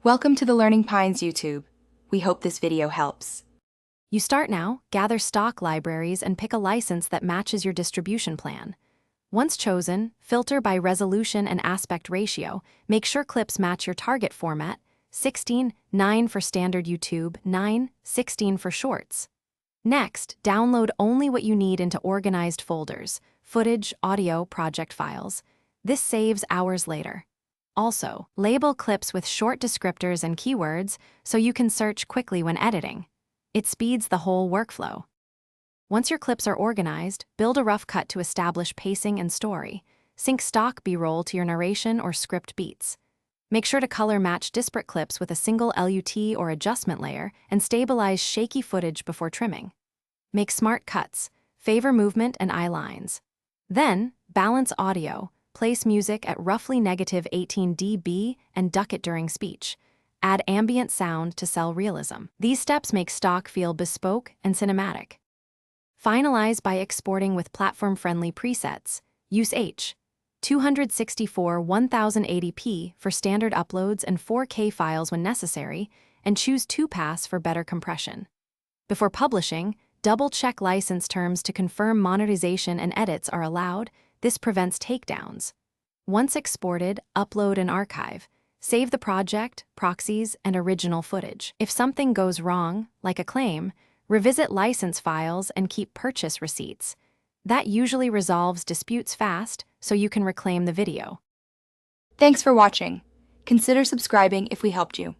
Welcome to the Learning Pines YouTube. We hope this video helps. You start now, gather stock libraries, and pick a license that matches your distribution plan. Once chosen, filter by resolution and aspect ratio. Make sure clips match your target format: 16:9 for standard YouTube, 9:16 for shorts. Next, download only what you need into organized folders: footage, audio, project files. This saves hours later. Also, label clips with short descriptors and keywords so you can search quickly when editing. It speeds the whole workflow. Once your clips are organized, build a rough cut to establish pacing and story. Sync stock B-roll to your narration or script beats. Make sure to color match disparate clips with a single LUT or adjustment layer and stabilize shaky footage before trimming. Make smart cuts, favor movement and eye lines. Then, balance audio. Place music at roughly -18 dB and duck it during speech. Add ambient sound to sell realism. These steps make stock feel bespoke and cinematic. Finalize by exporting with platform-friendly presets. Use H. 264 1080p for standard uploads and 4K files when necessary, and choose 2-pass for better compression. Before publishing, double-check license terms to confirm monetization and edits are allowed. This prevents takedowns. Once exported, upload and archive. Save the project, proxies, and original footage. If something goes wrong, like a claim, revisit license files and keep purchase receipts. That usually resolves disputes fast, so you can reclaim the video. Thanks for watching. Consider subscribing if we helped you.